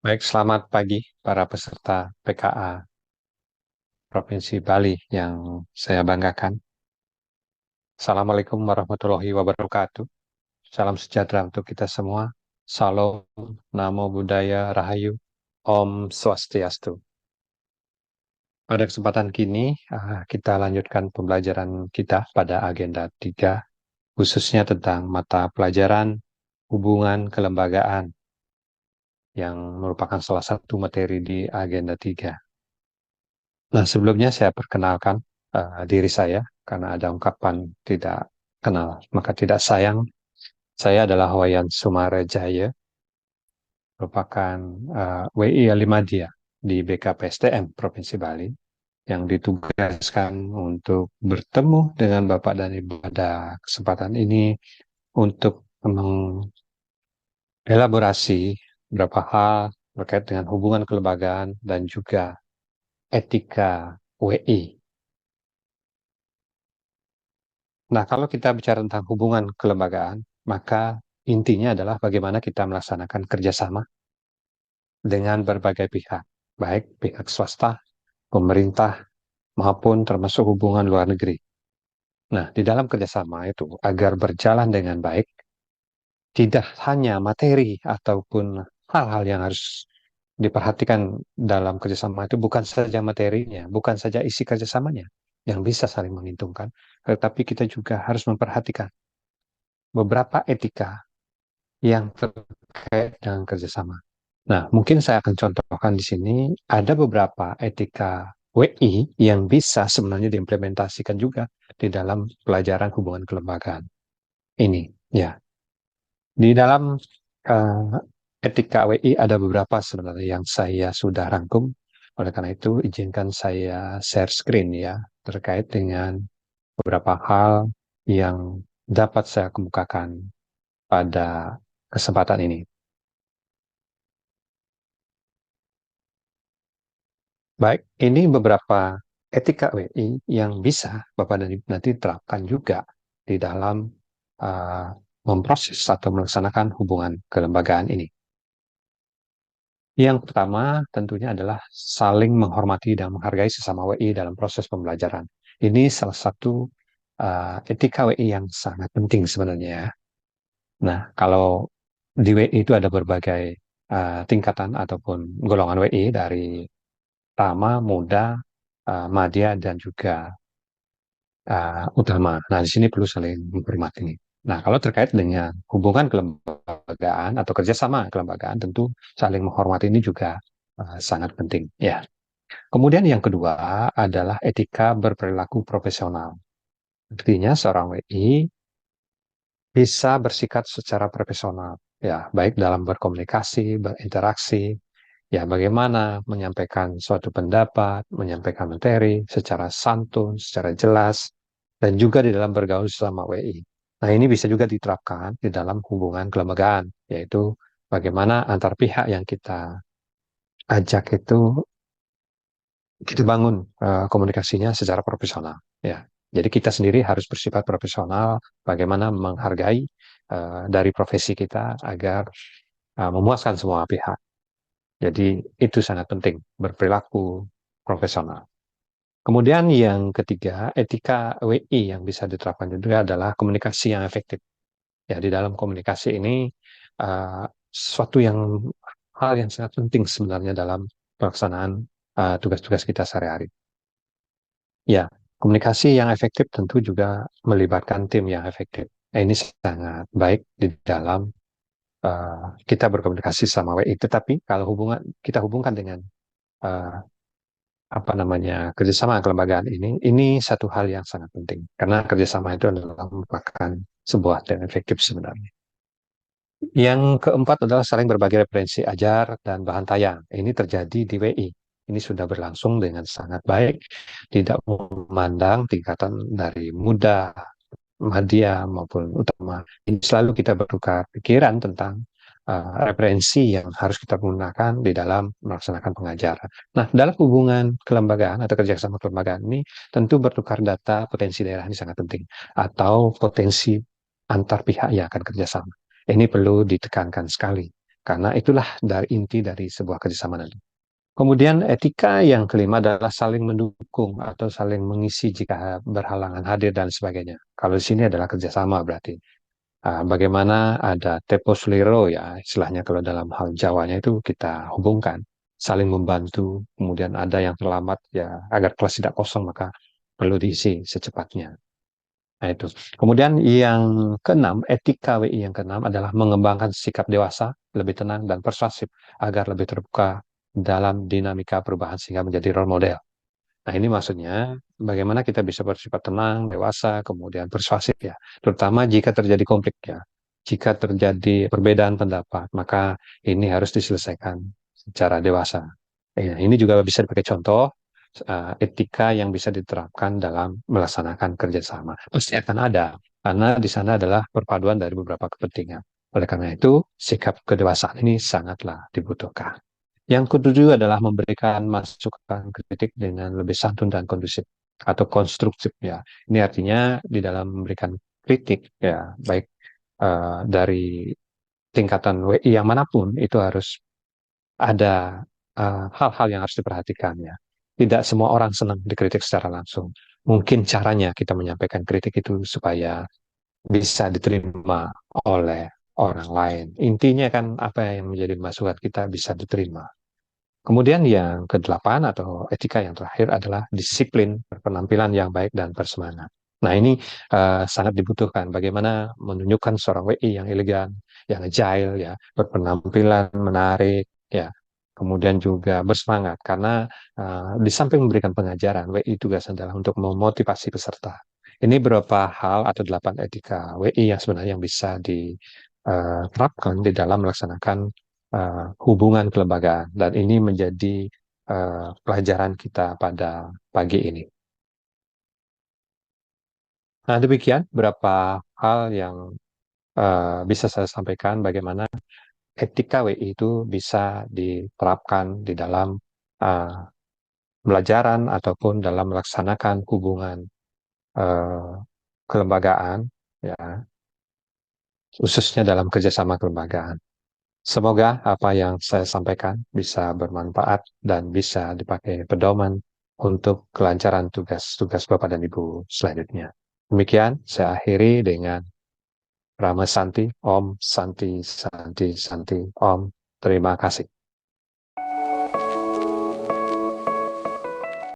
Baik, selamat pagi para peserta PKA Provinsi Bali yang saya banggakan. Assalamualaikum warahmatullahi wabarakatuh. Salam sejahtera untuk kita semua. Salam, Namo Buddhaya, Rahayu, Om Swastiastu. Pada kesempatan kini, kita lanjutkan pembelajaran kita pada agenda 3, khususnya tentang mata pelajaran hubungan kelembagaan yang merupakan salah satu materi di agenda 3. Nah, sebelumnya saya perkenalkan diri saya, karena ada ungkapan tidak kenal, maka tidak sayang. Saya adalah Wayan Sumarejaya, merupakan WI Alimadya di BKPSDM Provinsi Bali, yang ditugaskan untuk bertemu dengan Bapak dan Ibu pada kesempatan ini untuk mengelaborasi beberapa hal terkait dengan hubungan kelembagaan dan juga etika WI. Nah, kalau kita bicara tentang hubungan kelembagaan, maka intinya adalah bagaimana kita melaksanakan kerjasama dengan berbagai pihak, baik pihak swasta, pemerintah, maupun termasuk hubungan luar negeri. Nah, di dalam kerjasama itu, agar berjalan dengan baik, tidak hanya materi ataupun hal-hal yang harus diperhatikan dalam kerjasama itu, bukan saja materinya, bukan saja isi kerjasamanya yang bisa saling menguntungkan, tetapi kita juga harus memperhatikan beberapa etika yang terkait dengan kerjasama. Nah, mungkin saya akan contohkan di sini ada beberapa etika WI yang bisa sebenarnya diimplementasikan juga di dalam pelajaran hubungan kelembagaan ini. Ya, di dalam uh, etika WI ada beberapa sebenarnya yang saya sudah rangkum. Oleh karena itu, izinkan saya share screen ya terkait dengan beberapa hal yang dapat saya kemukakan pada kesempatan ini. Baik, ini beberapa etika WI yang bisa Bapak dan Ibu nanti terapkan juga di dalam uh, memproses atau melaksanakan hubungan kelembagaan ini. Yang pertama tentunya adalah saling menghormati dan menghargai sesama WI dalam proses pembelajaran. Ini salah satu etika WI yang sangat penting sebenarnya, ya. Nah, kalau di WI itu ada berbagai tingkatan ataupun golongan WI dari Tama, Muda, Madya, dan juga utama. Nah, di sini perlu saling menghormati. Nah, kalau terkait dengan hubungan kelembagaan atau kerjasama kelembagaan, tentu saling menghormati ini juga sangat penting. Ya. Kemudian yang kedua adalah etika berperilaku profesional. Artinya seorang WI bisa bersikap secara profesional, ya, baik dalam berkomunikasi, berinteraksi, ya, bagaimana menyampaikan suatu pendapat, menyampaikan materi secara santun, secara jelas, dan juga di dalam bergaul sama WI. Nah, ini bisa juga diterapkan di dalam hubungan kelembagaan, yaitu bagaimana antar pihak yang kita ajak itu kita bangun komunikasinya secara profesional. Ya, jadi kita sendiri harus bersifat profesional, bagaimana menghargai dari profesi kita agar memuaskan semua pihak. Jadi itu sangat penting, berperilaku profesional. Kemudian yang ketiga, etika WI yang bisa diterapkan juga adalah komunikasi yang efektif. Ya, di dalam komunikasi ini sesuatu yang hal yang sangat penting sebenarnya dalam pelaksanaan tugas-tugas kita sehari-hari. Ya, komunikasi yang efektif tentu juga melibatkan tim yang efektif. Ini sangat baik di dalam kita berkomunikasi sama WI. Tetapi kalau kita hubungkan dengan uh, apa namanya kerjasama kelembagaan ini satu hal yang sangat penting karena kerjasama itu adalah merupakan sebuah dan efektif sebenarnya. Yang keempat adalah saling berbagi referensi ajar dan bahan tayang. Ini terjadi di WI. Ini sudah berlangsung dengan sangat baik, tidak memandang tingkatan dari muda, madya maupun utama. Ini selalu kita bertukar pikiran tentang referensi yang harus kita gunakan di dalam melaksanakan pengajaran. Nah, dalam hubungan kelembagaan atau kerjasama kelembagaan ini tentu bertukar data potensi daerah ini sangat penting atau potensi antar pihak yang akan kerjasama. Ini perlu ditekankan sekali karena itulah dari inti dari sebuah kerjasama nanti. Kemudian etika yang kelima adalah saling mendukung atau saling mengisi jika berhalangan hadir dan sebagainya. Kalau di sini adalah kerjasama berarti. Bagaimana ada tepos liro ya istilahnya kalau dalam hal Jawanya itu kita hubungkan, saling membantu, kemudian ada yang terlambat ya agar kelas tidak kosong maka perlu diisi secepatnya. Nah itu. Kemudian yang keenam, etika WI yang keenam adalah mengembangkan sikap dewasa, lebih tenang dan persuasif agar lebih terbuka dalam dinamika perubahan sehingga menjadi role model. Nah, ini maksudnya bagaimana kita bisa bersifat tenang, dewasa, kemudian persuasif ya. Terutama jika terjadi konflik ya. Jika terjadi perbedaan pendapat, maka ini harus diselesaikan secara dewasa. Ini juga bisa dipakai contoh etika yang bisa diterapkan dalam melaksanakan kerjasama. Pasti akan ada, karena di sana adalah perpaduan dari beberapa kepentingan. Oleh karena itu, sikap kedewasaan ini sangatlah dibutuhkan. Yang kedua adalah memberikan masukan kritik dengan lebih santun dan kondusif atau konstruktif ya. Ini artinya di dalam memberikan kritik ya, baik dari tingkatan WI yang manapun itu harus ada hal-hal yang harus diperhatikan ya. Tidak semua orang senang dikritik secara langsung. Mungkin caranya kita menyampaikan kritik itu supaya bisa diterima oleh orang lain. Intinya kan apa yang menjadi masukan kita bisa diterima. Kemudian yang kedelapan atau etika yang terakhir adalah disiplin, penampilan yang baik dan bersemangat. Nah ini sangat dibutuhkan. Bagaimana menunjukkan seorang WI yang elegan, yang agile, ya, berpenampilan menarik, ya, kemudian juga bersemangat. Karena di samping memberikan pengajaran, WI tugas adalah untuk memotivasi peserta. Ini beberapa hal atau 8 etika WI yang sebenarnya yang bisa diterapkan di dalam melaksanakan hubungan kelembagaan dan ini menjadi pelajaran kita pada pagi ini. Nah, demikian beberapa hal yang bisa saya sampaikan bagaimana etika WI itu bisa diterapkan di dalam uh, pelajaran ataupun dalam melaksanakan hubungan uh, kelembagaan, ya, khususnya dalam kerjasama kelembagaan. Semoga apa yang saya sampaikan bisa bermanfaat dan bisa dipakai pedoman untuk kelancaran tugas-tugas Bapak dan Ibu selanjutnya. Demikian, saya akhiri dengan Rama Santi, Om Santi, Santi, Santi, Om. Terima kasih.